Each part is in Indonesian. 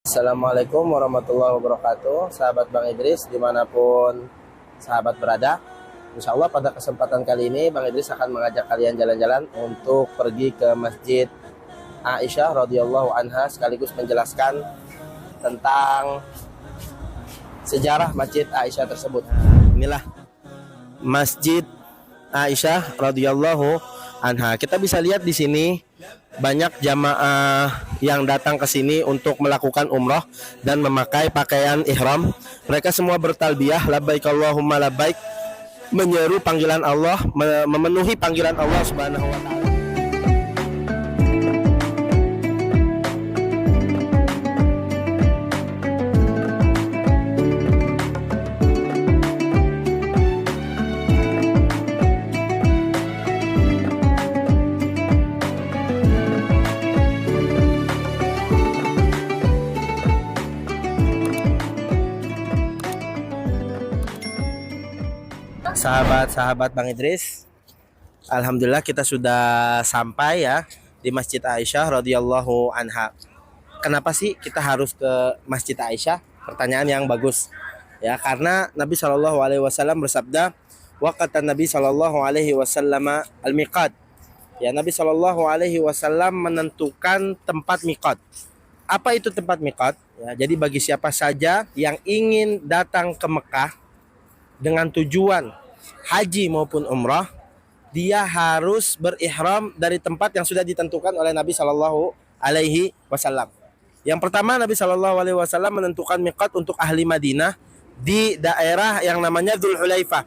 Assalamualaikum warahmatullahi wabarakatuh. Sahabat Bang Idris dimanapun sahabat berada, Insya Allah pada kesempatan kali ini Bang Idris akan mengajak kalian jalan-jalan untuk pergi ke Masjid Aisyah radhiyallahu anha, sekaligus menjelaskan tentang sejarah Masjid Aisyah tersebut. Inilah Masjid Aisyah radhiyallahu anha. Kita bisa lihat di sini banyak jamaah yang datang ke sini untuk melakukan umrah dan memakai pakaian ihram. Mereka semua bertalbiyah labbaik Allahumma labbaik, menyeru panggilan Allah, memenuhi panggilan Allah Subhanahu wa taala. Sahabat-sahabat Bang Idris, alhamdulillah kita sudah sampai ya di Masjid Aisyah radhiyallahu anha. Kenapa sih kita harus ke Masjid Aisyah? Pertanyaan yang bagus. Ya, karena Nabi Shallallahu alaihi wasallam bersabda, wa kata Nabi Shallallahu alaihi wasallam al-miqat. Ya, Nabi Shallallahu alaihi wasallam menentukan tempat miqat. Apa itu tempat miqat? Ya, jadi bagi siapa saja yang ingin datang ke Mekah dengan tujuan haji maupun umrah, dia harus berihram dari tempat yang sudah ditentukan oleh Nabi Shallallahu alaihi wasallam. Yang pertama, Nabi Shallallahu alaihi wasallam menentukan miqat untuk ahli Madinah di daerah yang namanya Dzul Hulaifah.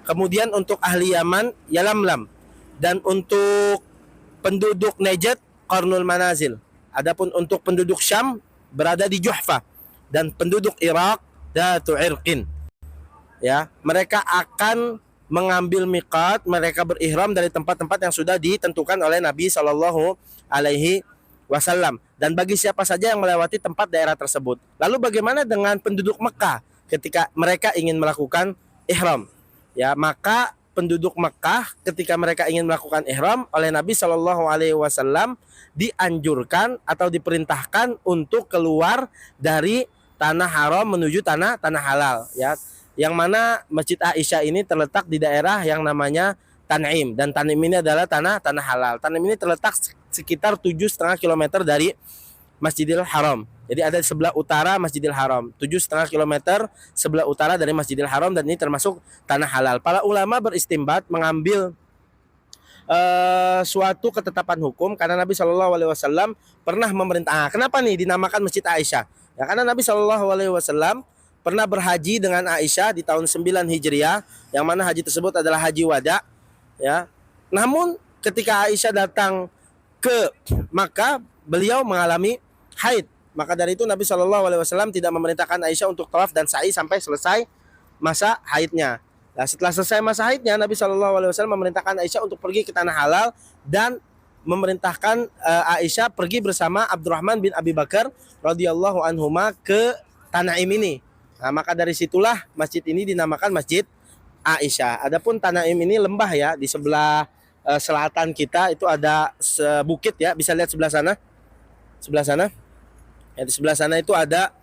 Kemudian untuk ahli Yaman, Yalamlam, dan untuk penduduk Najd, Qarnul Manazil. Adapun untuk penduduk Syam berada di Juhfa, dan penduduk Irak, Datu Irqin. Ya, mereka akan mengambil miqat, mereka berihram dari tempat-tempat yang sudah ditentukan oleh Nabi Shallallahu alaihi wasallam. Dan bagi siapa saja yang melewati tempat daerah tersebut. Lalu bagaimana dengan penduduk Mekah ketika mereka ingin melakukan ihram? Ya, maka penduduk Mekah ketika mereka ingin melakukan ihram oleh Nabi Shallallahu alaihi wasallam dianjurkan atau diperintahkan untuk keluar dari tanah haram menuju tanah halal, ya. Yang mana Masjid Aisyah ini terletak di daerah yang namanya Tan'im, dan Tan'im ini adalah tanah halal. Tan'im ini terletak sekitar 7,5 kilometer dari Masjidil Haram. Jadi ada di sebelah utara Masjidil Haram, 7,5 kilometer sebelah utara dari Masjidil Haram, dan ini termasuk tanah halal. Para ulama beristimbat mengambil suatu ketetapan hukum karena Nabi Shallallahu alaihi wasallam pernah memerintah. Kenapa nih dinamakan Masjid Aisyah? Ya, karena Nabi Shallallahu alaihi wasallam pernah berhaji dengan Aisyah di tahun 9 Hijriah, yang mana haji tersebut adalah haji wada, ya. Namun ketika Aisyah datang ke Makkah, beliau mengalami haid. Maka dari itu Nabi Shallallahu alaihi wasallam tidak memerintahkan Aisyah untuk tawaf dan sa'i sampai selesai masa haidnya. Nah, setelah selesai masa haidnya, Nabi Shallallahu alaihi wasallam memerintahkan Aisyah untuk pergi ke tanah halal dan memerintahkan Aisyah pergi bersama Abdurrahman bin Abi Bakar radhiyallahu anhuma ke Tan'im ini. Nah, maka dari situlah masjid ini dinamakan Masjid Aisyah. Adapun Tan'im ini lembah ya, di sebelah selatan kita itu ada bukit ya, bisa lihat sebelah sana. Sebelah sana. Ya, di sebelah sana itu ada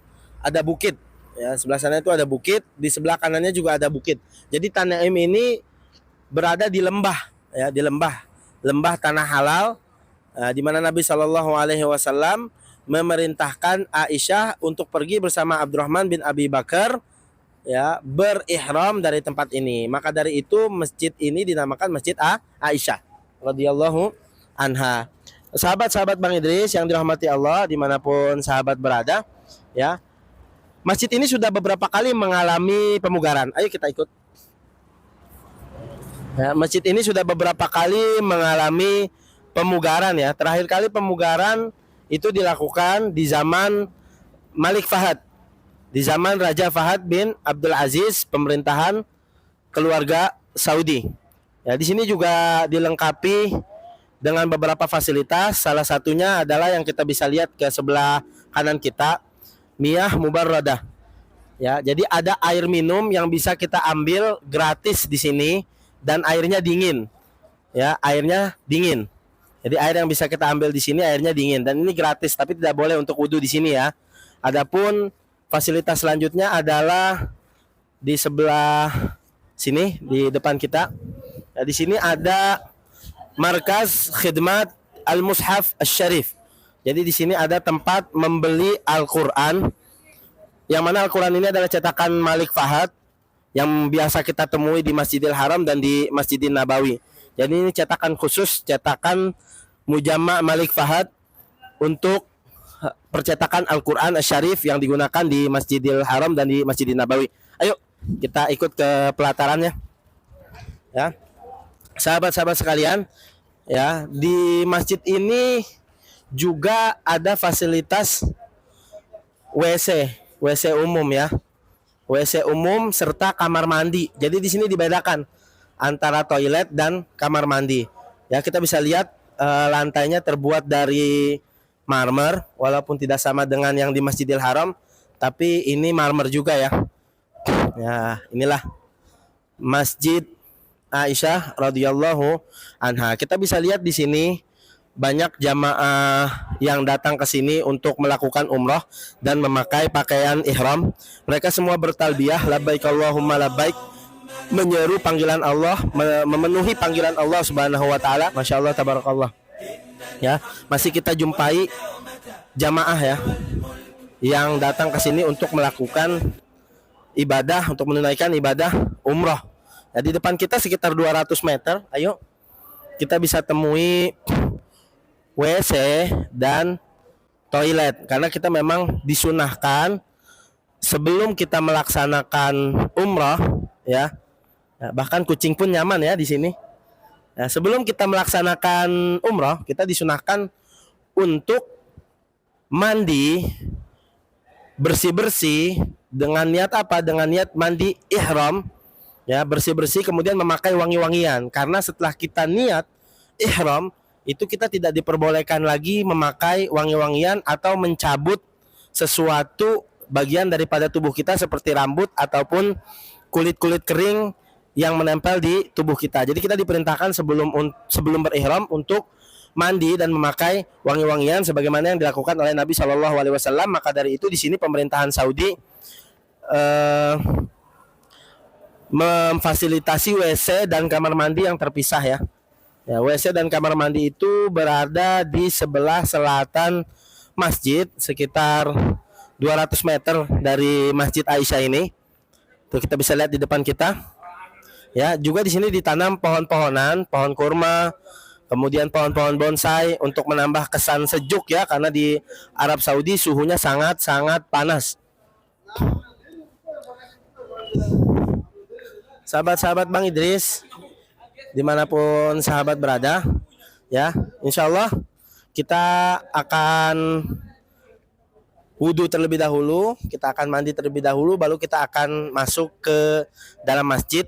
bukit. Ya, sebelah sana itu ada bukit, di sebelah kanannya juga ada bukit. Jadi Tan'im ini berada di lembah ya, di lembah tanah halal, di mana Nabi Shallallahu alaihi wasallam memerintahkan Aisyah untuk pergi bersama Abdurrahman bin Abi Bakar, ya, berihram dari tempat ini. Maka dari itu masjid ini dinamakan Masjid Aisyah radhiyallahu anha. Sahabat-sahabat Bang Idris yang dirahmati Allah dimanapun sahabat berada, ya, masjid ini sudah beberapa kali mengalami pemugaran. Ayo kita ikut. Ya, masjid ini sudah beberapa kali mengalami pemugaran ya. Terakhir kali pemugaran itu dilakukan di zaman Malik Fahad, di zaman Raja Fahad bin Abdul Aziz, pemerintahan keluarga Saudi. Ya, di sini juga dilengkapi dengan beberapa fasilitas. Salah satunya adalah yang kita bisa lihat ke sebelah kanan kita, Miyah Mubarradah. Ya, jadi ada air minum yang bisa kita ambil gratis di sini dan airnya dingin. Ya, airnya dingin. Jadi air yang bisa kita ambil di sini airnya dingin dan ini gratis, tapi tidak boleh untuk wudhu di sini ya. Adapun fasilitas selanjutnya adalah di sebelah sini di depan kita. Nah, di sini ada Markaz Khidmat Al-Mushaf Asy-Syarif. Jadi di sini ada tempat membeli Al-Qur'an, yang mana Al-Qur'an ini adalah cetakan Malik Fahad yang biasa kita temui di Masjidil Haram dan di Masjidil Nabawi. Jadi ini cetakan khusus, cetakan Mujamma Malik Fahad untuk percetakan Al-Qur'an Asy-Syarif yang digunakan di Masjidil Haram dan di Masjidil Nabawi. Ayo kita ikut ke pelatarannya. Ya. Sahabat-sahabat sekalian, ya, di masjid ini juga ada fasilitas WC umum ya. WC umum serta kamar mandi. Jadi di sini dibedakan antara toilet dan kamar mandi. Ya, kita bisa lihat lantainya terbuat dari marmer, walaupun tidak sama dengan yang di Masjidil Haram, tapi ini marmer juga ya. Ya, inilah Masjid Aisyah radhiyallahu anha. Kita bisa lihat di sini banyak jamaah yang datang ke sini untuk melakukan umrah dan memakai pakaian ihram. Mereka semua bertalbiyah labbaik Allahumma labbaik, menyeru panggilan Allah, memenuhi panggilan Allah Subhanahu wa taala. Masya Allah tabarakallah. Ya, masih kita jumpai jamaah ya yang datang ke sini untuk melakukan ibadah, untuk menunaikan ibadah umrah. Nah, di depan kita sekitar 200 meter, ayo kita bisa temui WC dan toilet, karena kita memang disunahkan sebelum kita melaksanakan umrah ya. Nah, bahkan kucing pun nyaman ya di sini. Nah, sebelum kita melaksanakan umrah, kita disunahkan untuk mandi bersih-bersih dengan niat apa? Dengan niat mandi ihram. Ya, bersih-bersih kemudian memakai wangi-wangian, karena setelah kita niat ihram itu kita tidak diperbolehkan lagi memakai wangi-wangian atau mencabut sesuatu bagian daripada tubuh kita seperti rambut ataupun kulit-kulit kering yang menempel di tubuh kita. Jadi kita diperintahkan sebelum berihram untuk mandi dan memakai wangi-wangian sebagaimana yang dilakukan oleh Nabi Shallallahu Alaihi Wasallam. Maka dari itu di sini pemerintahan Saudi memfasilitasi WC dan kamar mandi yang terpisah ya. Ya, WC dan kamar mandi itu berada di sebelah selatan masjid sekitar 200 meter dari Masjid Aisyah ini. Tuh kita bisa lihat di depan kita. Ya, juga di sini ditanam pohon-pohonan, pohon kurma, kemudian pohon-pohon bonsai untuk menambah kesan sejuk ya, karena di Arab Saudi suhunya sangat-sangat panas. Sahabat-sahabat Bang Idris, dimanapun sahabat berada, ya, insya Allah kita akan wudhu terlebih dahulu, kita akan mandi terlebih dahulu, baru kita akan masuk ke dalam masjid.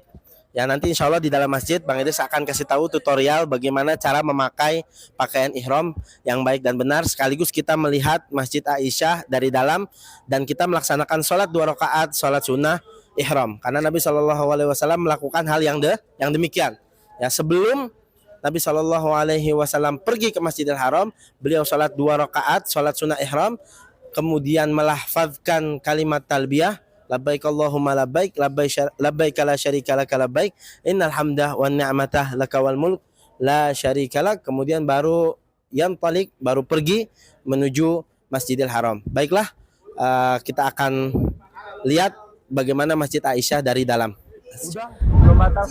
Ya, nanti insya Allah di dalam masjid Bang Idris akan kasih tahu tutorial bagaimana cara memakai pakaian ihram yang baik dan benar, sekaligus kita melihat Masjid Aisyah dari dalam dan kita melaksanakan sholat 2 rakaat sholat sunnah ihram, karena Nabi Shallallahu Alaihi Wasallam melakukan hal yang demikian. Ya, sebelum Nabi Shallallahu Alaihi Wasallam pergi ke Masjidil Haram, beliau sholat 2 rakaat sholat sunnah ihram, kemudian melafazkan kalimat talbiyah, labbaik Allahumma labbaik, labbaik la syarika lak labbaik, innal hamda wan ni'matah laka wal mulk la syarika lak. Kemudian baru yantalik, baru pergi menuju Masjidil Haram. Baiklah, kita akan lihat bagaimana Masjid Aisyah dari dalam. Udah, belum batas.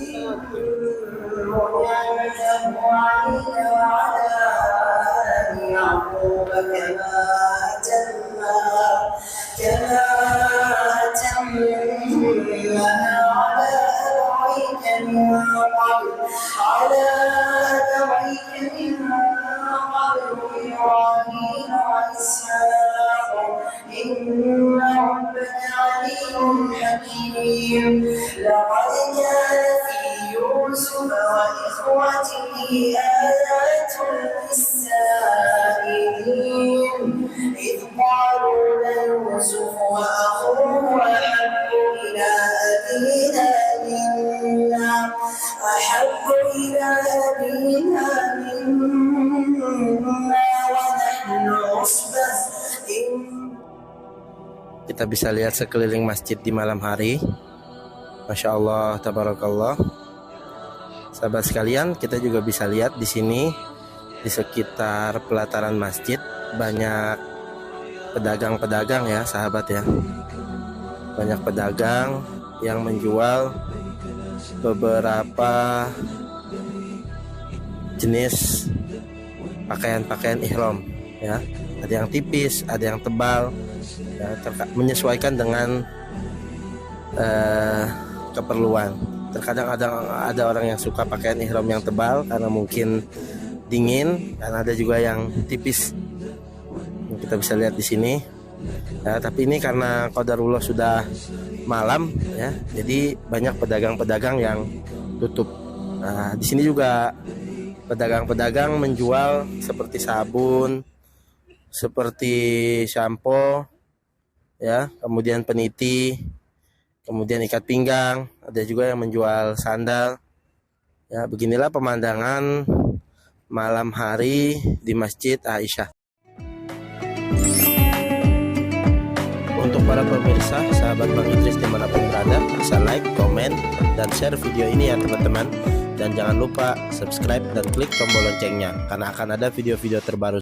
لقد كان في يوسف وإخوته آيات للسائلين إذ قالوا ليوسف وأخوه أحب إلى أبينا منا ونحن عصبة Kita bisa lihat sekeliling masjid di malam hari. Masya Allah, tabarakallah. Sahabat sekalian, kita juga bisa lihat di sini di sekitar pelataran masjid banyak pedagang-pedagang ya, sahabat ya. Banyak pedagang yang menjual beberapa jenis pakaian-pakaian ihram ya. Ada yang tipis, ada yang tebal ya, menyesuaikan dengan keperluan. Terkadang ada orang yang suka pakaian ihram yang tebal karena mungkin dingin, dan ada juga yang tipis. Kita bisa lihat di sini ya, tapi ini karena qadarullah sudah malam ya, jadi banyak pedagang-pedagang yang tutup. Nah, di sini juga pedagang-pedagang menjual seperti sabun, seperti shampoo ya, kemudian peniti, kemudian ikat pinggang, ada juga yang menjual sandal ya. Beginilah pemandangan malam hari di Masjid Aisyah. Untuk para pemirsa, sahabat Bang Idris dimanapun berada, bisa like, komen, dan share video ini ya teman-teman. Dan jangan lupa subscribe dan klik tombol loncengnya, karena akan ada video-video terbaru.